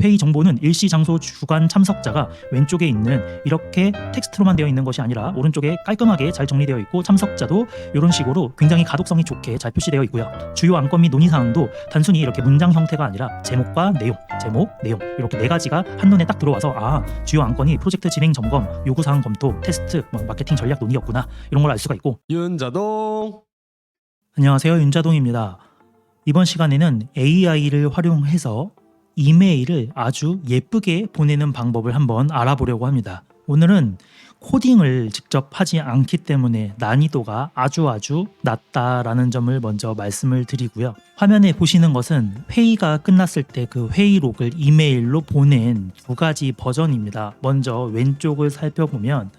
회의 정보는 일시 장소 주간 참석자가 왼쪽에 있는 이렇게 텍스트로만 되어 있는 것이 아니라 오른쪽에 깔끔하게 잘 정리되어 있고 참석자도 이런 식으로 굉장히 가독성이 좋게 잘 표시되어 있고요. 주요 안건 및 논의사항도 단순히 이렇게 문장 형태가 아니라 제목과 내용, 제목, 내용 이렇게 네 가지가 한눈에 딱 들어와서 주요 안건이 프로젝트 진행 점검, 요구사항 검토, 테스트, 마케팅 전략 논의였구나 이런 걸 알 수가 있고. 윤자동. 안녕하세요, 윤자동입니다. 이번 시간에는 AI를 활용해서 이메일을 아주 예쁘게 보내는 방법을 한번 알아보려고 합니다. 오늘은 코딩을 직접 하지 않기 때문에 난이도가 아주 낮다라는 점을 먼저 말씀을 드리고요. 화면에 보시는 것은 회의가 끝났을 때 그 회의록을 이메일로 보낸 두 가지 버전입니다. 먼저 왼쪽을 살펴보면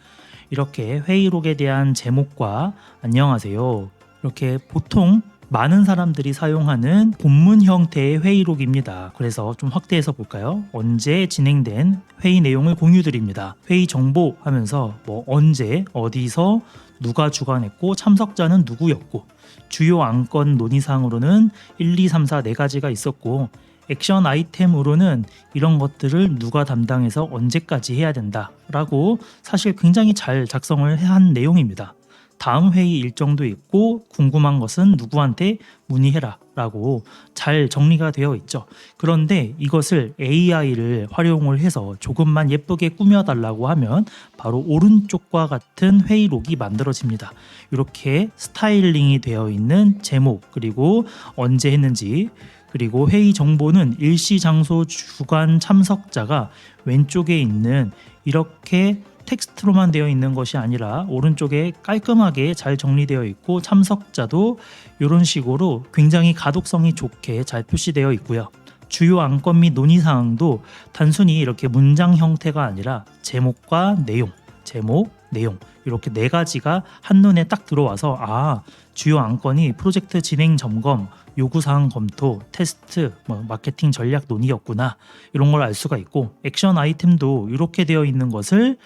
이렇게 회의록에 대한 제목과 안녕하세요. 이렇게 보통 많은 사람들이 사용하는 본문 형태의 회의록입니다. 그래서 좀 확대해서 볼까요? 언제 진행된 회의 내용을 공유드립니다. 회의 정보 하면서 언제, 어디서, 누가 주관했고 참석자는 누구였고 주요 안건 논의사항으로는 1, 2, 3, 4 네 가지가 있었고 액션 아이템으로는 이런 것들을 누가 담당해서 언제까지 해야 된다 라고 사실 굉장히 잘 작성을 한 내용입니다. 다음 회의 일정도 있고 궁금한 것은 누구한테 문의해라 라고 잘 정리가 되어 있죠. 그런데 이것을 AI를 활용을 해서 조금만 예쁘게 꾸며달라고 하면 바로 오른쪽과 같은 회의록이 만들어집니다. 이렇게 스타일링이 되어 있는 제목, 그리고 언제 했는지, 그리고 회의 정보는 일시 장소 주간 참석자가 왼쪽에 있는 이렇게 텍스트로만 되어 있는 것이 아니라 오른쪽에 깔끔하게 잘 정리되어 있고 참석자도 이런 식으로 굉장히 가독성이 좋게 잘 표시되어 있고요. 주요 안건 및 논의사항도 단순히 이렇게 문장 형태가 아니라 제목과 내용, 제목, 내용 이렇게 네 가지가 한눈에 딱 들어와서 주요 안건이 프로젝트 진행 점검, 요구사항 검토, 테스트, 마케팅 전략 논의였구나 이런 걸 알 수가 있고, 액션 아이템도 이렇게 되어 있는 것을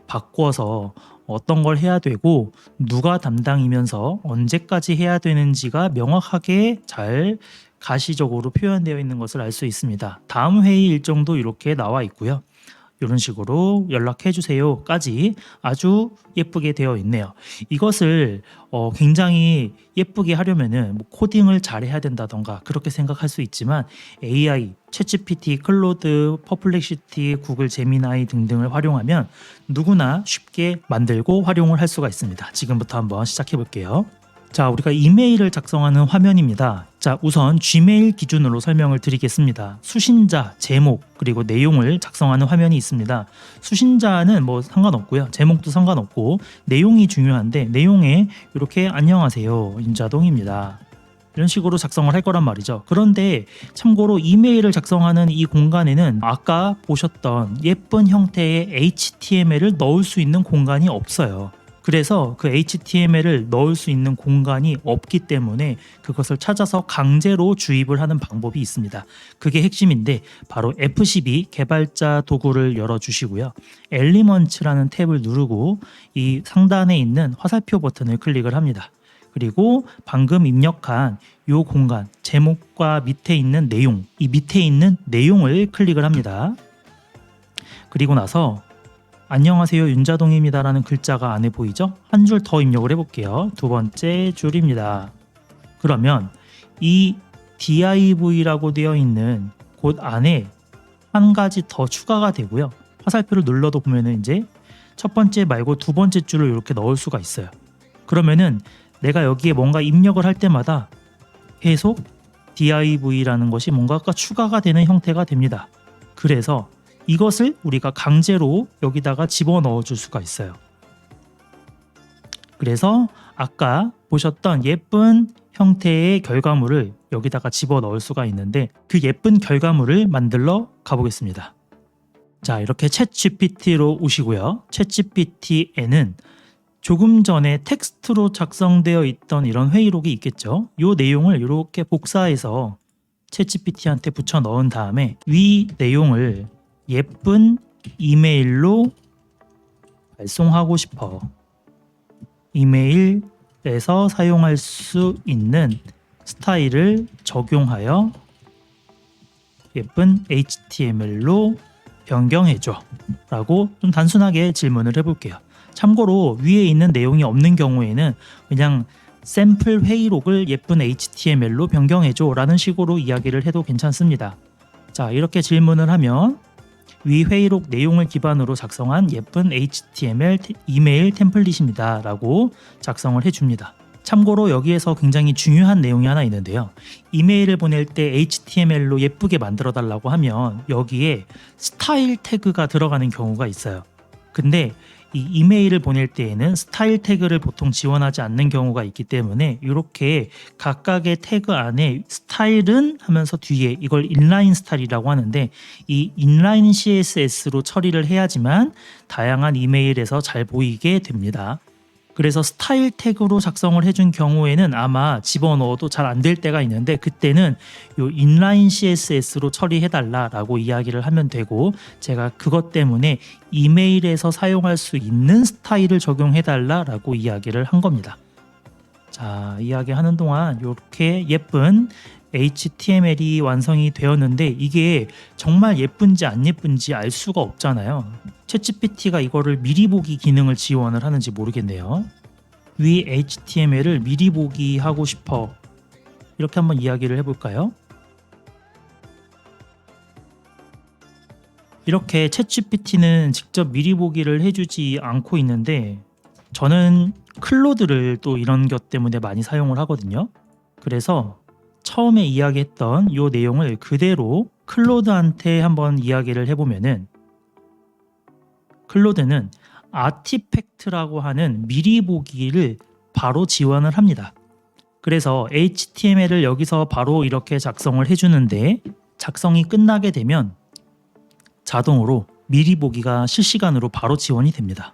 바꿔서 어떤 걸 해야 되고 누가 담당이면서 언제까지 해야 되는지가 명확하게 잘 가시적으로 표현되어 있는 것을 알 수 있습니다. 다음 회의 일정도 이렇게 나와 있고요. 이런 식으로 연락해 주세요까지 아주 예쁘게 되어 있네요. 이것을 굉장히 예쁘게 하려면은 코딩을 잘해야 된다던가 그렇게 생각할 수 있지만 AI, 챗GPT, 클로드, 퍼플렉시티, 구글 제미나이 등등을 활용하면 누구나 쉽게 만들고 활용을 할 수가 있습니다. 지금부터 한번 시작해 볼게요. 자, 우리가 이메일을 작성하는 화면입니다. 자, 우선 Gmail 기준으로 설명을 드리겠습니다. 수신자, 제목, 그리고 내용을 작성하는 화면이 있습니다. 수신자는 상관없고요. 제목도 상관없고 내용이 중요한데 내용에 이렇게 안녕하세요, 윤자동입니다. 이런 식으로 작성을 할 거란 말이죠. 그런데 참고로 이메일을 작성하는 이 공간에는 아까 보셨던 예쁜 형태의 HTML을 넣을 수 있는 공간이 없어요. 그래서 그 HTML을 넣을 수 있는 공간이 없기 때문에 그것을 찾아서 강제로 주입을 하는 방법이 있습니다. 그게 핵심인데 바로 F12 개발자 도구를 열어주시고요. 엘리먼츠라는 탭을 누르고 이 상단에 있는 화살표 버튼을 클릭을 합니다. 그리고 방금 입력한 이 공간, 제목과 밑에 있는 내용, 이 밑에 있는 내용을 클릭을 합니다. 그리고 나서 안녕하세요, 윤자동입니다 라는 글자가 안에 보이죠? 한 줄 더 입력을 해볼게요. 두 번째 줄입니다. 그러면 이 div라고 되어 있는 곳 안에 한 가지 더 추가가 되고요. 화살표를 눌러도 보면은 이제 첫 번째 말고 두 번째 줄을 이렇게 넣을 수가 있어요. 그러면은 내가 여기에 뭔가 입력을 할 때마다 계속 div라는 것이 뭔가가 추가가 되는 형태가 됩니다. 그래서 이것을 우리가 강제로 여기다가 집어넣어 줄 수가 있어요. 그래서 아까 보셨던 예쁜 형태의 결과물을 여기다가 집어넣을 수가 있는데 그 예쁜 결과물을 만들러 가보겠습니다. 자, 이렇게 챗GPT로 오시고요. 챗GPT에는 조금 전에 텍스트로 작성되어 있던 이런 회의록이 있겠죠. 이 내용을 이렇게 복사해서 챗GPT한테 붙여 넣은 다음에 위 내용을 예쁜 이메일로 발송하고 싶어. 이메일에서 사용할 수 있는 스타일을 적용하여 예쁜 HTML로 변경해줘 라고 좀 단순하게 질문을 해볼게요. 참고로 위에 있는 내용이 없는 경우에는 그냥 샘플 회의록을 예쁜 HTML로 변경해줘 라는 식으로 이야기를 해도 괜찮습니다. 자, 이렇게 질문을 하면 위 회의록 내용을 기반으로 작성한 예쁜 HTML 이메일 템플릿입니다 라고 작성을 해줍니다. 참고로 여기에서 굉장히 중요한 내용이 하나 있는데요. 이메일을 보낼 때 HTML로 예쁘게 만들어 달라고 하면 여기에 스타일 태그가 들어가는 경우가 있어요. 근데 이 이메일을 보낼 때에는 스타일 태그를 보통 지원하지 않는 경우가 있기 때문에 이렇게 각각의 태그 안에 스타일은 하면서 뒤에 이걸 인라인 스타일이라고 하는데 이 인라인 CSS로 처리를 해야지만 다양한 이메일에서 잘 보이게 됩니다. 그래서 스타일 태그로 작성을 해준 경우에는 아마 집어넣어도 잘 안 될 때가 있는데 그때는 요 인라인 CSS로 처리해달라라고 이야기를 하면 되고 제가 그것 때문에 이메일에서 사용할 수 있는 스타일을 적용해달라라고 이야기를 한 겁니다. 자, 이야기하는 동안 이렇게 예쁜 HTML이 완성이 되었는데 이게 정말 예쁜지 안 예쁜지 알 수가 없잖아요. 챗GPT가 이거를 미리 보기 기능을 지원을 하는지 모르겠네요. 위 HTML을 미리 보기 하고 싶어. 이렇게 한번 이야기를 해볼까요? 이렇게 챗GPT는 직접 미리 보기를 해주지 않고 있는데 저는 클로드를 또 이런 것 때문에 많이 사용을 하거든요. 그래서 처음에 이야기했던 이 내용을 그대로 클로드한테 한번 이야기를 해보면은 클로드는 아티팩트라고 하는 미리 보기를 바로 지원을 합니다. 그래서 HTML을 여기서 바로 이렇게 작성을 해주는데 작성이 끝나게 되면 자동으로 미리 보기가 실시간으로 바로 지원이 됩니다.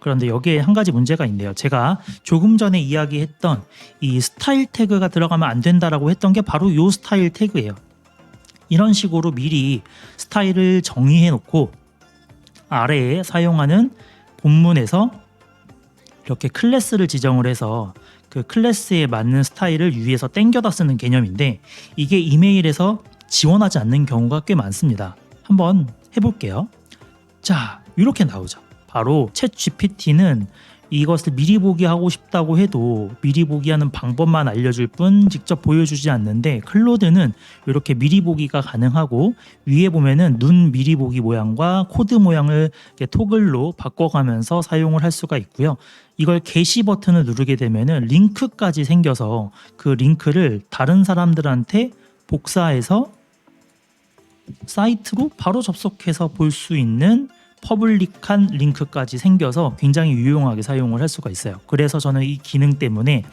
그런데 여기에 한 가지 문제가 있네요. 제가 조금 전에 이야기했던 이 스타일 태그가 들어가면 안 된다라고 했던 게 바로 이 스타일 태그예요. 이런 식으로 미리 스타일을 정의해 놓고 아래에 사용하는 본문에서 이렇게 클래스를 지정을 해서 그 클래스에 맞는 스타일을 위에서 땡겨다 쓰는 개념인데 이게 이메일에서 지원하지 않는 경우가 꽤 많습니다. 한번 해볼게요. 자, 이렇게 나오죠. 바로 챗 GPT는 이것을 미리 보기 하고 싶다고 해도 미리 보기 하는 방법만 알려줄 뿐 직접 보여주지 않는데 클로드는 이렇게 미리 보기가 가능하고 위에 보면은 눈 미리 보기 모양과 코드 모양을 토글로 바꿔가면서 사용을 할 수가 있고요. 이걸 게시 버튼을 누르게 되면은 링크까지 생겨서 그 링크를 다른 사람들한테 복사해서 사이트로 바로 접속해서 볼 수 있는 퍼블릭한 링크까지 생겨서 굉장히 유용하게 사용을 할 수가 있어요. 그래서 저는 이 기능 때문에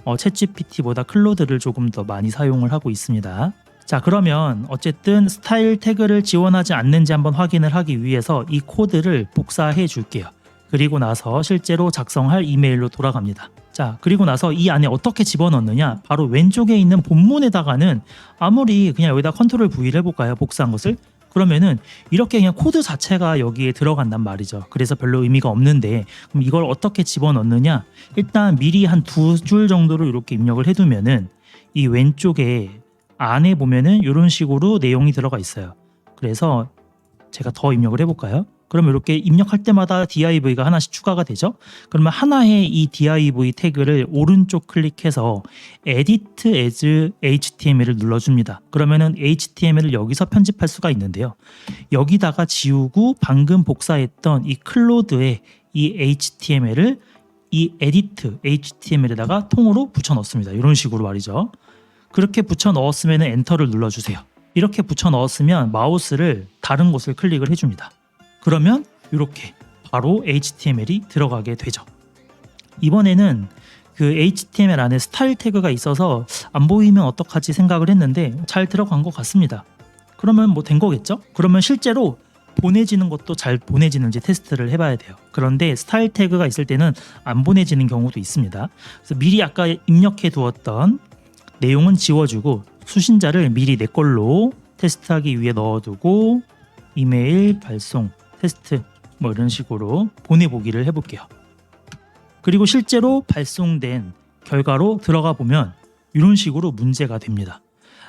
챗GPT보다 클로드를 조금 더 많이 사용을 하고 있습니다. 자, 그러면 어쨌든 스타일 태그를 지원하지 않는지 한번 확인을 하기 위해서 이 코드를 복사해 줄게요. 그리고 나서 실제로 작성할 이메일로 돌아갑니다. 자, 그리고 나서 이 안에 어떻게 집어넣느냐, 바로 왼쪽에 있는 본문에다가는 아무리 그냥 여기다 컨트롤 V를 해볼까요? 복사한 것을. 그러면은 이렇게 그냥 코드 자체가 여기에 들어간단 말이죠. 그래서 별로 의미가 없는데 그럼 이걸 어떻게 집어넣느냐, 일단 미리 한 2줄 정도로 이렇게 입력을 해두면은 이 왼쪽에 안에 보면은 이런 식으로 내용이 들어가 있어요. 그래서 제가 더 입력을 해볼까요? 그러면 이렇게 입력할 때마다 div가 하나씩 추가가 되죠. 그러면 하나의 이 div 태그를 오른쪽 클릭해서 edit as html을 눌러줍니다. 그러면은 html을 여기서 편집할 수가 있는데요. 여기다가 지우고 방금 복사했던 이 클로드의 이 html을 이 edit html에다가 통으로 붙여 넣습니다. 이런 식으로 말이죠. 그렇게 붙여 넣었으면 엔터를 눌러주세요. 이렇게 붙여 넣었으면 마우스를 다른 곳을 클릭을 해줍니다. 그러면 이렇게 바로 HTML이 들어가게 되죠. 이번에는 그 HTML 안에 스타일 태그가 있어서 안 보이면 어떡하지 생각을 했는데 잘 들어간 것 같습니다. 그러면 뭐 된 거겠죠? 그러면 실제로 보내지는 것도 잘 보내지는지 테스트를 해봐야 돼요. 그런데 스타일 태그가 있을 때는 안 보내지는 경우도 있습니다. 그래서 미리 아까 입력해 두었던 내용은 지워주고 수신자를 미리 내 걸로 테스트하기 위해 넣어두고 이메일 발송 테스트 뭐 이런 식으로 보내보기를 해볼게요. 그리고 실제로 발송된 결과로 들어가 보면 이런 식으로 문제가 됩니다.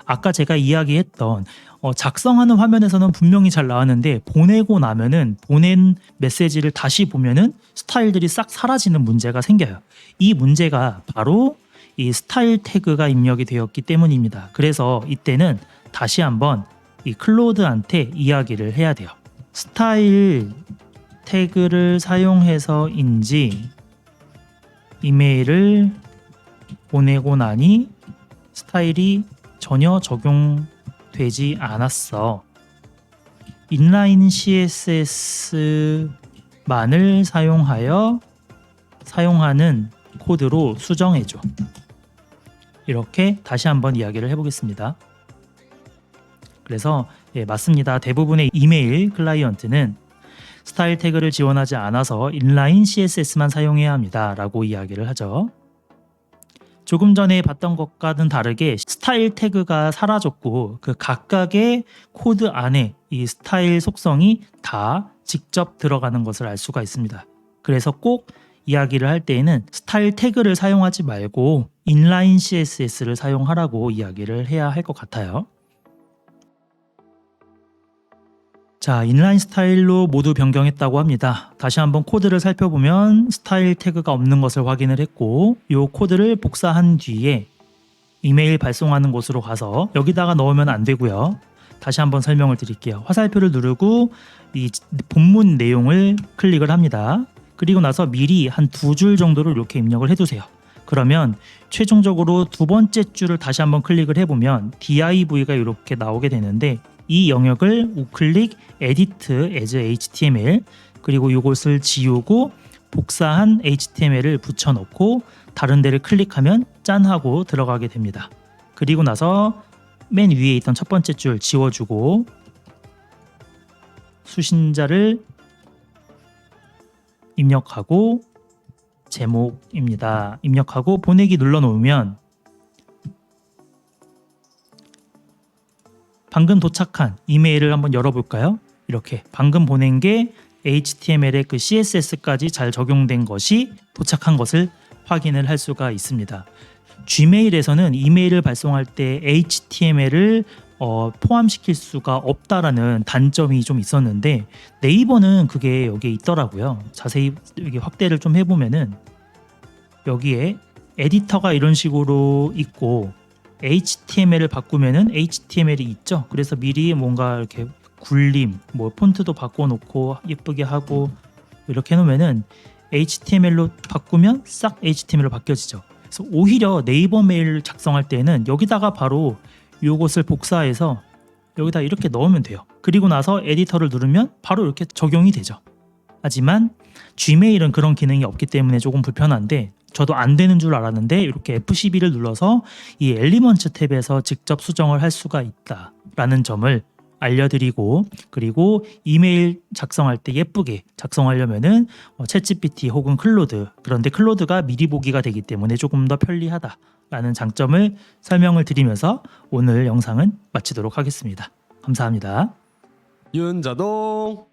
아까 제가 이야기했던 작성하는 화면에서는 분명히 잘 나왔는데 보내고 나면은 보낸 메시지를 다시 보면은 스타일들이 싹 사라지는 문제가 생겨요. 이 문제가 바로 이 스타일 태그가 입력이 되었기 때문입니다. 그래서 이때는 다시 한번 이 클로드한테 이야기를 해야 돼요. 스타일 태그를 사용해서인지 이메일을 보내고 나니 스타일이 전혀 적용되지 않았어. 인라인 CSS만을 사용하는 코드로 수정해줘. 이렇게 다시 한번 이야기를 해보겠습니다. 그래서 맞습니다. 대부분의 이메일 클라이언트는 스타일 태그를 지원하지 않아서 인라인 CSS만 사용해야 합니다 라고 이야기를 하죠. 조금 전에 봤던 것과는 다르게 스타일 태그가 사라졌고 그 각각의 코드 안에 이 스타일 속성이 다 직접 들어가는 것을 알 수가 있습니다. 그래서 꼭 이야기를 할 때에는 스타일 태그를 사용하지 말고 인라인 CSS를 사용하라고 이야기를 해야 할 것 같아요. 자, 인라인 스타일로 모두 변경했다고 합니다. 다시 한번 코드를 살펴보면 스타일 태그가 없는 것을 확인을 했고 이 코드를 복사한 뒤에 이메일 발송하는 곳으로 가서 여기다가 넣으면 안 되고요. 다시 한번 설명을 드릴게요. 화살표를 누르고 이 본문 내용을 클릭을 합니다. 그리고 나서 미리 한 2줄 정도를 이렇게 입력을 해두세요. 그러면 최종적으로 두 번째 줄을 다시 한번 클릭을 해보면 div가 이렇게 나오게 되는데 이 영역을 우클릭 edit as html 그리고 이것을 지우고 복사한 html을 붙여넣고 다른 데를 클릭하면 짠 하고 들어가게 됩니다. 그리고 나서 맨 위에 있던 첫 번째 줄 지워주고 수신자를 입력하고 제목입니다. 입력하고 보내기 눌러놓으면 방금 도착한 이메일을 한번 열어볼까요? 이렇게 방금 보낸 게 HTML의 그 CSS까지 잘 적용된 것이 도착한 것을 확인을 할 수가 있습니다. Gmail에서는 이메일을 발송할 때 HTML을 포함시킬 수가 없다라는 단점이 좀 있었는데 네이버는 그게 여기에 있더라고요. 자세히 여기 확대를 좀 해보면은 여기에 에디터가 이런 식으로 있고 HTML을 바꾸면은 HTML이 있죠. 그래서 미리 뭔가 이렇게 굴림, 뭐 폰트도 바꿔놓고 예쁘게 하고 이렇게 해놓으면은 HTML로 바꾸면 싹 HTML로 바뀌어지죠. 그래서 오히려 네이버 메일 작성할 때는 여기다가 바로 이것을 복사해서 여기다 이렇게 넣으면 돼요. 그리고 나서 에디터를 누르면 바로 이렇게 적용이 되죠. 하지만 Gmail은 그런 기능이 없기 때문에 조금 불편한데 저도 안 되는 줄 알았는데 이렇게 F12를 눌러서 이 엘리먼트 탭에서 직접 수정을 할 수가 있다라는 점을 알려드리고 그리고 이메일 작성할 때 예쁘게 작성하려면은 챗GPT 혹은 클로드 그런데 클로드가 미리 보기가 되기 때문에 조금 더 편리하다라는 장점을 설명을 드리면서 오늘 영상은 마치도록 하겠습니다. 감사합니다. 윤자동